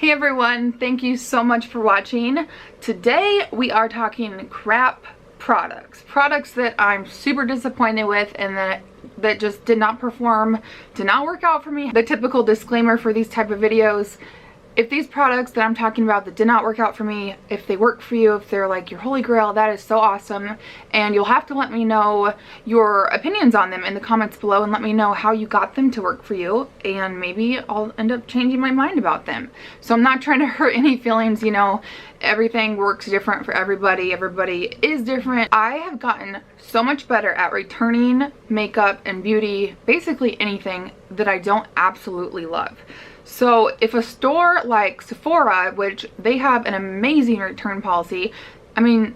Hey everyone, thank you so much for watching. Today we are talking crap products. Products that I'm super disappointed with and that just did not perform, did not work out for me. The typical disclaimer for these type of videos: if these products that I'm talking about that did not work out for me, if they work for you, if they're like your holy grail, that is so awesome. And you'll have to let me know your opinions on them in the comments below and let me know how you got them to work for you, and maybe I'll end up changing my mind about them. So I'm not trying to hurt any feelings, you know, everything works different for everybody. Everybody is different. I have gotten so much better at returning makeup and beauty, basically anything that I don't absolutely love. So if a store like Sephora, which they have an amazing return policy, I mean,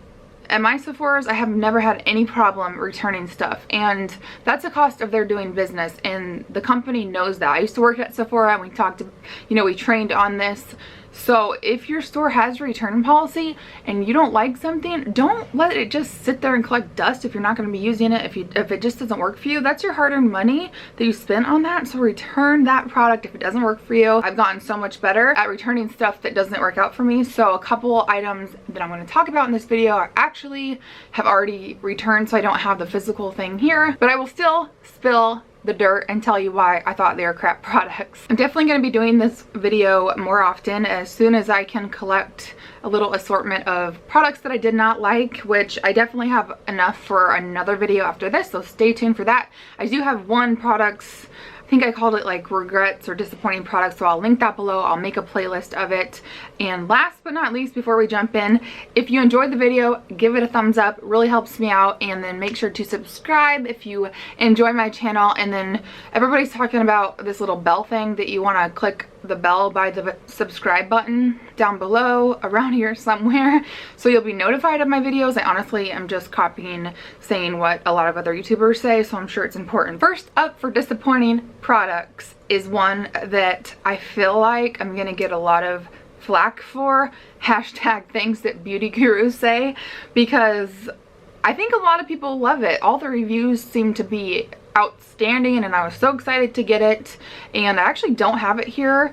at my Sephora's, I have never had any problem returning stuff, and that's a cost of their doing business, and the company knows that. I used to work at Sephora and we talked, you know, we trained on this. So if your store has a return policy and you don't like something, don't let it just sit there and collect dust if you're not going to be using it. If it just doesn't work for you, that's your hard-earned money that you spent on that. So return that product if it doesn't work for you. I've gotten so much better at returning stuff that doesn't work out for me. So a couple items that I'm going to talk about in this video are actually have already returned, so I don't have the physical thing here, but I will still spill the dirt and tell you why I thought they were crap products. I'm definitely going to be doing this video more often as soon as I can collect a little assortment of products that I did not like, which I definitely have enough for another video after this, so stay tuned for that. I do have one products, I think I called it like regrets or disappointing products, so I'll link that below. I'll make a playlist of it. And last but not least, before we jump in, if you enjoyed the video, give it a thumbs up. It really helps me out. And then make sure to subscribe if you enjoy my channel. And then everybody's talking about this little bell thing that you want to click the bell by the subscribe button down below, around here somewhere, so you'll be notified of my videos. I honestly am just copying, saying what a lot of other YouTubers say, so I'm sure it's important. First up for disappointing products is one that I feel like I'm gonna get a lot of flack for, hashtag things that beauty gurus say, because I think a lot of people love it. All the reviews seem to be outstanding and I was so excited to get it, and I actually don't have it here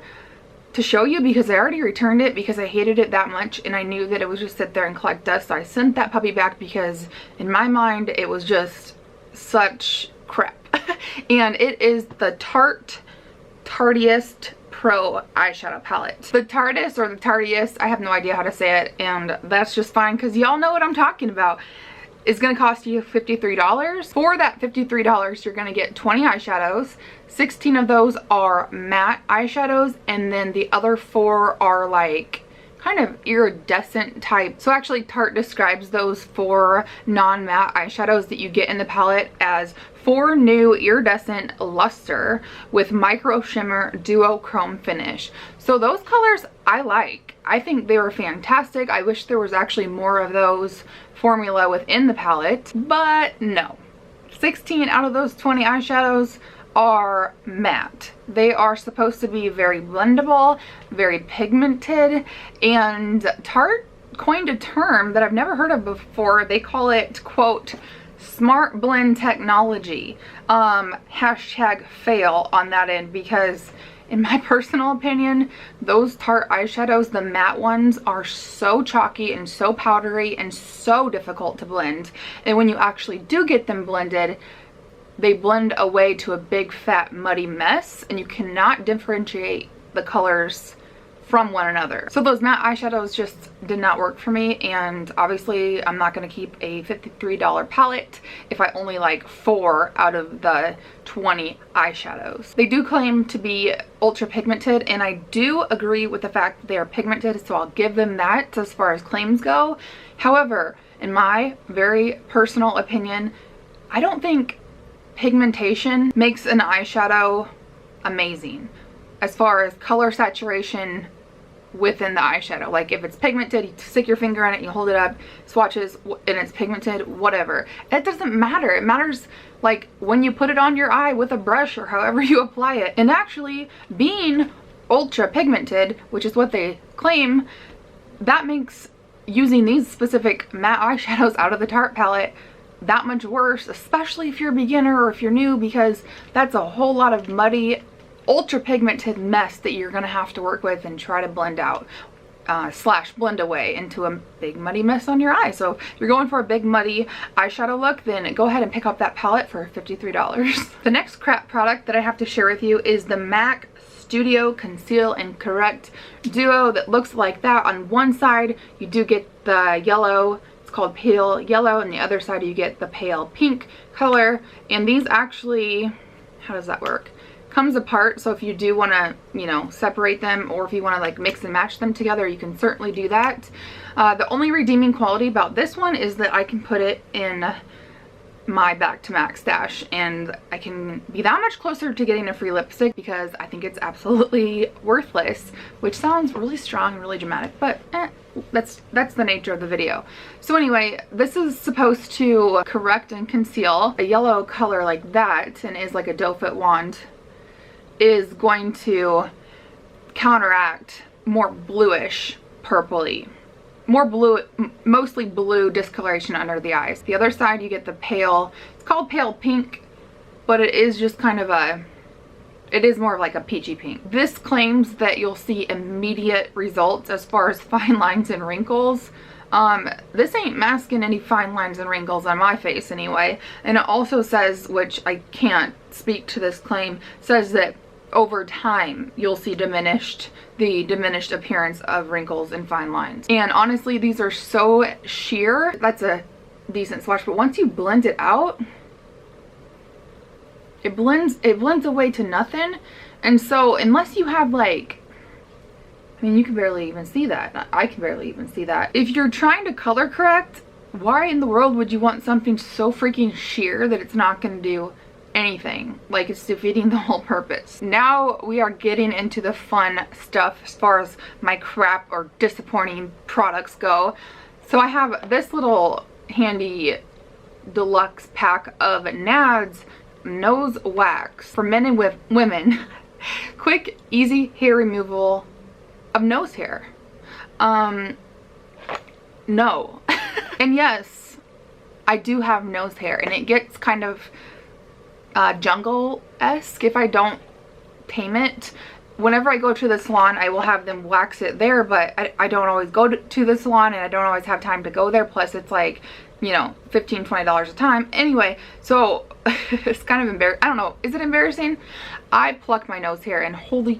to show you because I already returned it because I hated it that much and I knew that it was just sit there and collect dust. So I sent that puppy back because in my mind it was just such crap. And it is the Tarteist Pro eyeshadow palette. The Tarteist or the Tarteist, I have no idea how to say it, and that's just fine because y'all know what I'm talking about. Is going to cost you $53. For that $53, you're going to get 20 eyeshadows. 16 of those are matte eyeshadows, and then the other 4 are like kind of iridescent type. So actually Tarte describes those 4 non-matte eyeshadows that you get in the palette as 4 new iridescent luster with micro shimmer duochrome finish. So those colors I like. I think they were fantastic. I wish there was actually more of those formula within the palette, but no. 16 out of those 20 eyeshadows are matte. They are supposed to be very blendable, very pigmented, and Tarte coined a term that I've never heard of before. They call it, quote, smart blend technology. Hashtag fail on that end, because in my personal opinion, those Tarte eyeshadows, the matte ones, are so chalky and so powdery and so difficult to blend. And when you actually do get them blended, they blend away to a big fat muddy mess and you cannot differentiate the colors from one another. So those matte eyeshadows just did not work for me, and obviously I'm not going to keep a $53 palette if I only like 4 out of the 20 eyeshadows. They do claim to be ultra pigmented, and I do agree with the fact that they are pigmented, so I'll give them that as far as claims go. However, in my very personal opinion, I don't think pigmentation makes an eyeshadow amazing as far as color saturation within the eyeshadow. Like if it's pigmented, you stick your finger on it, you hold it up, swatches, and it's pigmented, whatever. It doesn't matter. It matters like when you put it on your eye with a brush or however you apply it. And actually being ultra pigmented, which is what they claim, that makes using these specific matte eyeshadows out of the Tarte palette that much worse, especially if you're a beginner or if you're new, because that's a whole lot of muddy ultra pigmented mess that you're gonna have to work with and try to blend out. Slash blend away into a big muddy mess on your eye. So if you're going for a big muddy eyeshadow look, then go ahead and pick up that palette for $53. The next crap product that I have to share with you is the MAC Studio Conceal and Correct Duo that looks like that. On one side you do get the yellow, it's called pale yellow, and the other side you get the pale pink color. And these actually, how does that work? Comes apart, so if you do want to, you know, separate them, or if you want to like mix and match them together, you can certainly do that. The only redeeming quality about this one is that I can put it in my Back to MAC stash, and I can be that much closer to getting a free lipstick because I think it's absolutely worthless, which sounds really strong and really dramatic, but that's the nature of the video. So anyway, this is supposed to correct and conceal. A yellow color like that, and is like a doe foot wand, is going to counteract more bluish purpley, more blue, mostly blue discoloration under the eyes. The other side you get the pale, it's called pale pink, but it is just kind of a, it is more of like a peachy pink. This claims that you'll see immediate results as far as fine lines and wrinkles. This ain't masking any fine lines and wrinkles on my face anyway. And it also says, which I can't speak to this claim, says that over time you'll see the diminished appearance of wrinkles and fine lines. And honestly, these are so sheer, that's a decent swatch, but once you blend it out, it blends away to nothing. And so unless you have like, I mean, you can barely even see that. I can barely even see that. If you're trying to color correct, why in the world would you want something so freaking sheer that it's not going to do anything? Like, it's defeating the whole purpose. Now we are getting into the fun stuff as far as my crap or disappointing products go. So I have this little handy deluxe pack of Nads nose wax for men and women. Quick, easy hair removal of nose hair. No. And yes, I do have nose hair, and it gets kind of jungle-esque if I don't tame it. Whenever I go to the salon, I will have them wax it there, but I don't always go to the salon, and I don't always have time to go there. Plus it's like, you know, $15-20 a time. Anyway, so it's kind of embarrassing. I don't know, is it embarrassing? I plucked my nose hair, and holy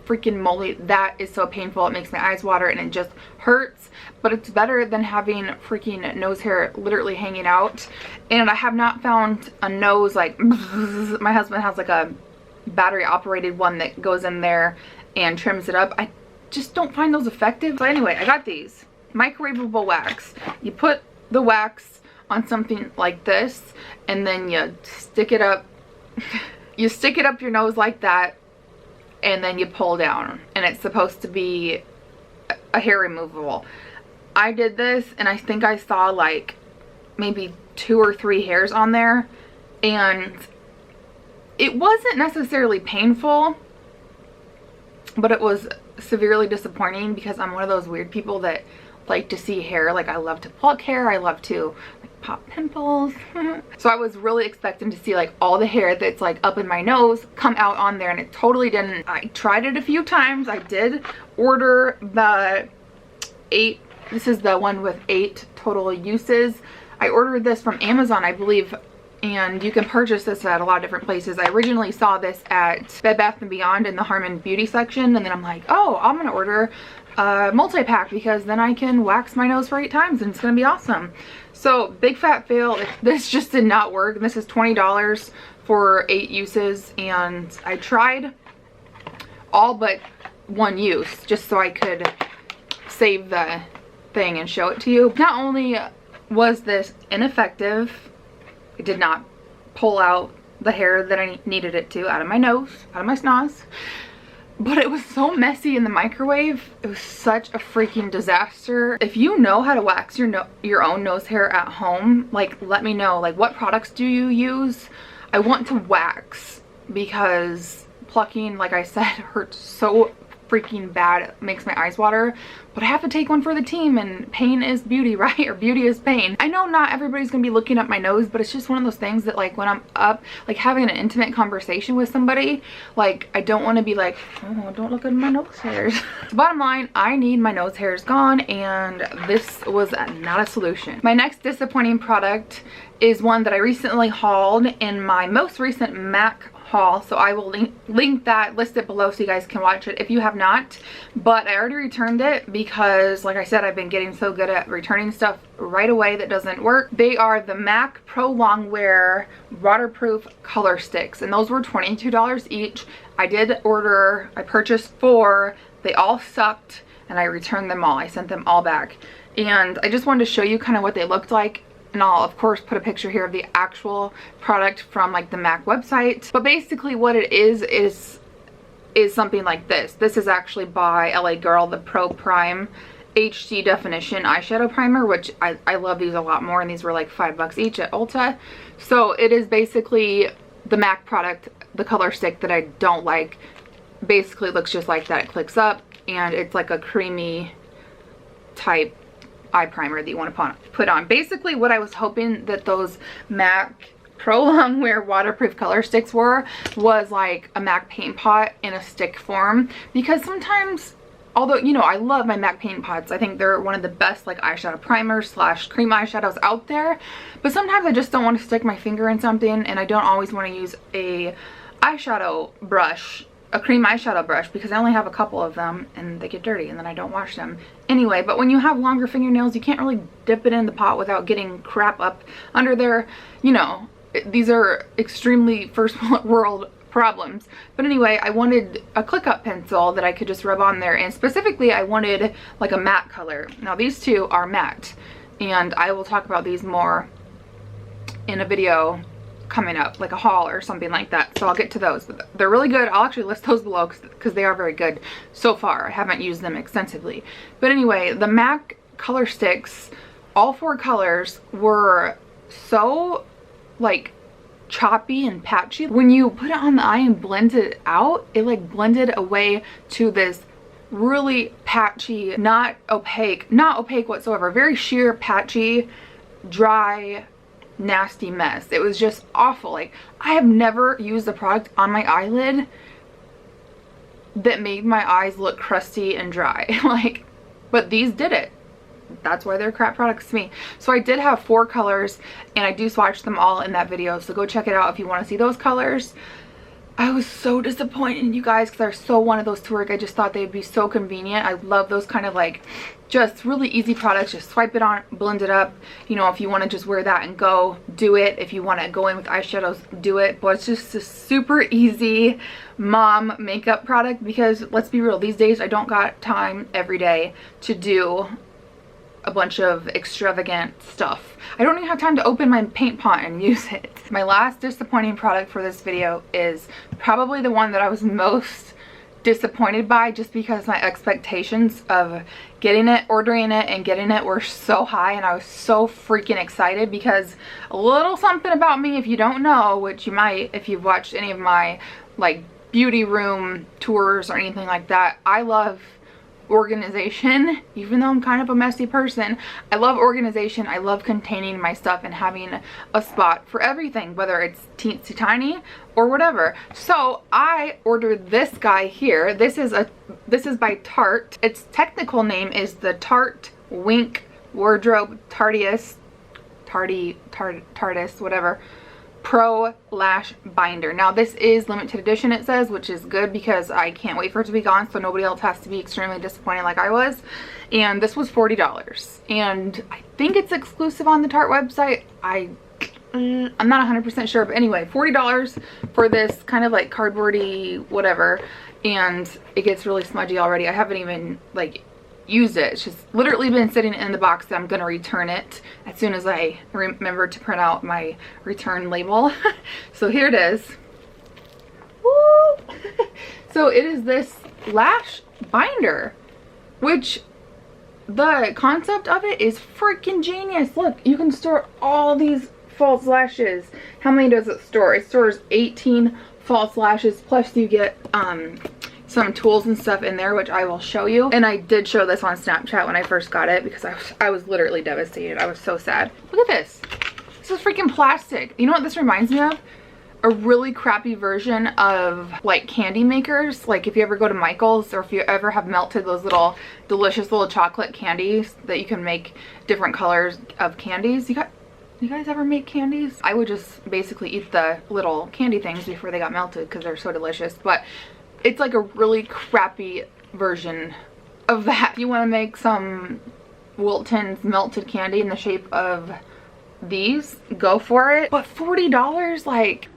freaking moly, that is so painful. It makes my eyes water and it just hurts, but it's better than having freaking nose hair literally hanging out. And I have not found a nose like my husband has like a battery operated one that goes in there and trims it up. I just don't find those effective. So anyway, I got these microwavable wax. You put the wax on something like this, and then you stick it up you stick it up your nose like that, and then you pull down, and it's supposed to be a hair removable. I did this, and I think I saw like maybe 2 or 3 hairs on there, and it wasn't necessarily painful, but it was severely disappointing because I'm one of those weird people that like to see hair. Like, I love to pluck hair, I love to like pop pimples. So I was really expecting to see like all the hair that's like up in my nose come out on there, and it totally didn't. I tried it a few times. I did order the 8, this is the one with 8 total uses. I ordered this from Amazon, I believe, and you can purchase this at a lot of different places. I originally saw this at Bed Bath & Beyond in the Harmon Beauty section, and then I'm like, oh, I'm gonna order a multi-pack because then I can wax my nose for 8 times and it's gonna be awesome. So big fat fail. This just did not work. This is $20 for 8 uses, and I tried all but 1 use just so I could save the thing and show it to you. Not only was this ineffective, it did not pull out the hair that I needed it to out of my nose, out of my snoz, but it was so messy in the microwave. It was such a freaking disaster. If you know how to wax your own nose hair at home, like, let me know. Like, what products do you use? I want to wax because plucking, like I said, hurts so freaking bad. It makes my eyes water, but I have to take one for the team, and pain is beauty, right? Or beauty is pain. I know not everybody's gonna be looking at my nose, but it's just one of those things that, like, when I'm up, like, having an intimate conversation with somebody, like, I don't want to be like, oh, don't look at my nose hairs. Bottom line, I need my nose hairs gone, and this was not a solution. My next disappointing product is one that I recently hauled in my most recent MAC haul, so I will link that, list it below so you guys can watch it if you have not. But I already returned it because, like I said, I've been getting so good at returning stuff right away that doesn't work. They are the MAC Pro Longwear waterproof color sticks, and those were $22 each. I purchased 4. They all sucked, and I returned them all. I sent them all back, and I just wanted to show you kind of what they looked like. And I'll of course put a picture here of the actual product from, like, the MAC website. But basically what it is something like this. This is actually by LA Girl, the Pro Prime HD Definition Eyeshadow Primer, which I love these a lot more, and these were like $5 each at Ulta. So it is basically the MAC product, the color stick that I don't like. Basically looks just like that. It clicks up, and it's like a creamy type eye primer that you want to put on. Basically what I was hoping that those MAC Pro Longwear waterproof color sticks was like a MAC paint pot in a stick form, because sometimes, although, you know, I love my MAC paint pots, I think they're one of the best, like, eyeshadow primers / cream eyeshadows out there, but sometimes I just don't want to stick my finger in something, and I don't always want to use a eyeshadow brush, a cream eyeshadow brush, because I only have a couple of them and they get dirty and then I don't wash them anyway. But when you have longer fingernails, you can't really dip it in the pot without getting crap up under there. You know, these are extremely first world problems. But anyway, I wanted a click up pencil that I could just rub on there, and specifically I wanted like a matte color. Now these two are matte, and I will talk about these more in a video coming up, like a haul or something like that, so I'll get to those. But they're really good. I'll actually list those below because they are very good so far. I haven't used them extensively, but anyway, the MAC color sticks, all 4 colors, were so, like, choppy and patchy. When you put it on the eye and blend it out, it like blended away to this really patchy, not opaque whatsoever, very sheer, patchy, dry, nasty mess. It was just awful. Like, I have never used a product on my eyelid that made my eyes look crusty and dry. Like, but these did it. That's why they're crap products to me. So I did have 4 colors, and I do swatch them all in that video, so go check it out if you want to see those colors. I was so disappointed in you guys because I so wanted those to work. I just thought they'd be so convenient. I love those kind of, like, just really easy products. Just swipe it on, blend it up. You know, if you want to just wear that and go, do it. If you want to go in with eyeshadows, do it. But it's just a super easy mom makeup product, because let's be real, these days I don't got time every day to do a bunch of extravagant stuff. I don't even have time to open my paint pot and use it. My last disappointing product for this video is probably the one that I was most disappointed by, just because my expectations of getting it, ordering it, and getting it were so high, and I was so freaking excited because a little something about me, if you don't know, which you might if you've watched any of my, like, beauty room tours or anything like that, I love organization. Even though I'm kind of a messy person, I love organization. I love containing my stuff and having a spot for everything, whether it's teensy tiny or whatever. So I ordered this guy here. This is by Tarte. Its technical name is the Tarte Wink Wardrobe Tarteist, whatever, Pro Lash Binder. Now this is limited edition, it says, which is good because I can't wait for it to be gone so nobody else has to be extremely disappointed like I was. And this was $40, and I think it's exclusive on the Tarte website. I'm not 100% sure, but anyway, $40 for this kind of like cardboardy whatever, and it gets really smudgy already. I haven't even, like, used it. It's just literally been sitting in the box that I'm gonna return it as soon as I remember to print out my return label. So here it is. Woo! So it is this lash binder, which the concept of it is freaking genius. Look, you can store all these false lashes. How many does it store? It stores 18 false lashes, plus you get some tools and stuff in there, which I will show you. And I did show this on Snapchat when I first got it because I was literally devastated. I was so sad. Look at this. This is freaking plastic. You know what this reminds me of? A really crappy version of like candy makers. Like if you ever go to Michael's, or if you ever have melted those little delicious little chocolate candies that you can make different colors of candies. You guys ever make candies? I would just basically eat the little candy things before they got melted because they're so delicious. But it's like a really crappy version of that. If you want to make some Wilton's melted candy in the shape of these, go for it. But $40, like,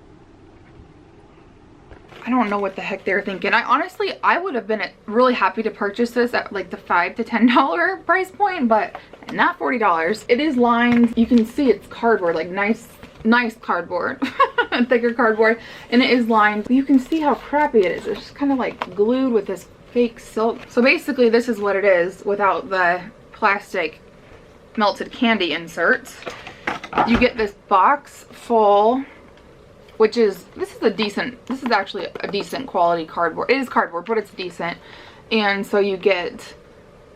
I don't know what the heck they're thinking. I would have been really happy to purchase this at like the $5 to $10 price point, but not $40. It is lined. You can see it's cardboard, like nice cardboard, thicker cardboard, and it is lined. You can see how crappy it is. It's just kind of like glued with this fake silk. So basically this is what it is without the plastic melted candy inserts. You get this box full, which is, this is actually a decent quality cardboard. It is cardboard, but it's decent. And so you get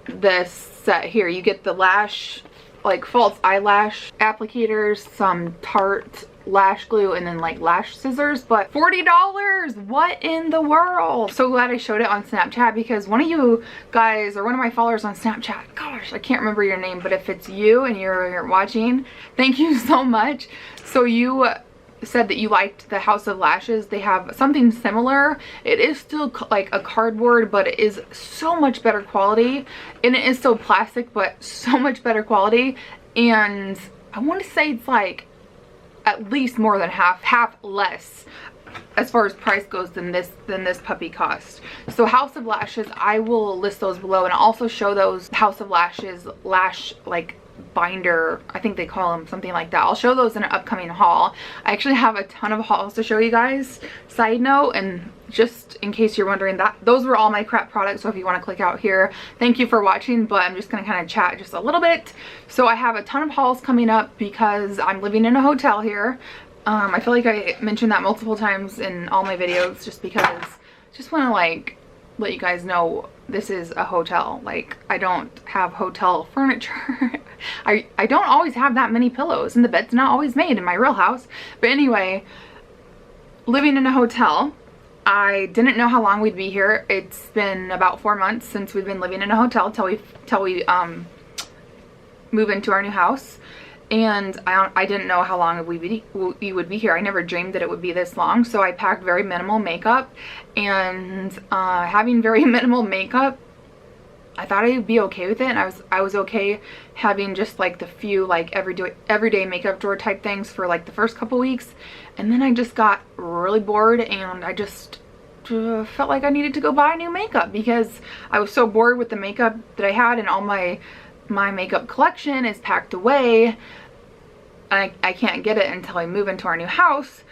this set here. You get the lash, like false eyelash applicators, some Tarte lash glue, and then like lash scissors. But $40, what in the world? So glad I showed it on Snapchat, because one of you guys, or one of my followers on Snapchat, gosh, I can't remember your name, but if it's you and you're watching, thank you so much. So you said that you liked the House of Lashes. They have something similar. It is still like a cardboard, but it is so much better quality, and it is still plastic, but so much better quality. And I want to say it's like at least more than half less as far as price goes than this puppy cost. So House of Lashes, I will list those below, and I'll also show those House of Lashes lash like binder, I think they call them, something like that. I'll show those in an upcoming haul. I actually have a ton of hauls to show you guys, side note, and just in case you're wondering, that those were all my crap products. So if you want to click out here, thank you for watching, but I'm just gonna kind of chat just a little bit. So I have a ton of hauls coming up because I'm living in a hotel here. I feel like I mentioned that multiple times in all my videos, just because I just want to like let you guys know this is a hotel. Like, I don't have hotel furniture. I don't always have that many pillows, and the bed's not always made in my real house. But anyway, living in a hotel, I didn't know how long we'd be here. It's been about 4 months since we've been living in a hotel till we move into our new house. And I didn't know how long we would be here. I never dreamed that it would be this long. So I packed very minimal makeup, and having very minimal makeup, I thought I'd be okay with it. And I was okay having just like the few like everyday makeup drawer type things for like the first couple weeks. And then I just got really bored, and I just felt like I needed to go buy new makeup because I was so bored with the makeup that I had, and all my makeup collection is packed away. I can't get it until I move into our new house.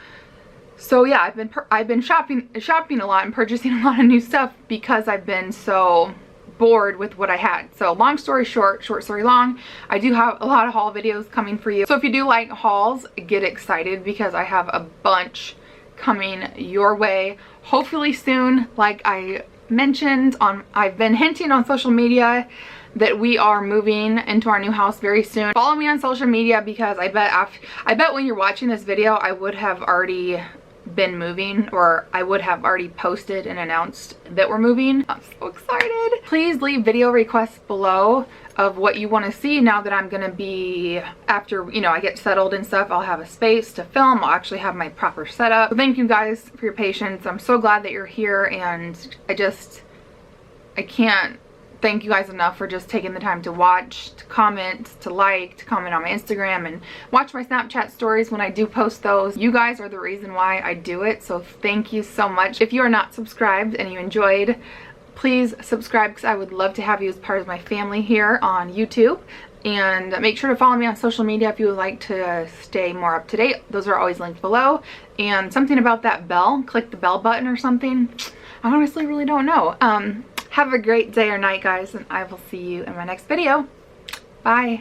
So yeah, I've been shopping a lot and purchasing a lot of new stuff because I've been so bored with what I had. So long story short, short story long, I do have a lot of haul videos coming for you. So if you do like hauls, get excited because I have a bunch coming your way, hopefully soon. Like I mentioned, I've been hinting on social media that we are moving into our new house very soon. Follow me on social media, because I bet when you're watching this video, I would have already been moving, or I would have already posted and announced that we're moving. I'm so excited. Please leave video requests below of what you want to see now that I'm gonna be, after I get settled and stuff, I'll have a space to film. I'll actually have my proper setup. So thank you guys for your patience. I'm so glad that you're here, and I can't thank you guys enough for just taking the time to watch, to comment, to comment on my Instagram, and watch my Snapchat stories when I do post those. You guys are the reason why I do it, so thank you so much. If you are not subscribed and you enjoyed, please subscribe, because I would love to have you as part of my family here on YouTube. And make sure to follow me on social media if you would like to stay more up to date. Those are always linked below. And something about that bell, click the bell button or something. I honestly really don't know. Have a great day or night, guys, and I will see you in my next video. Bye.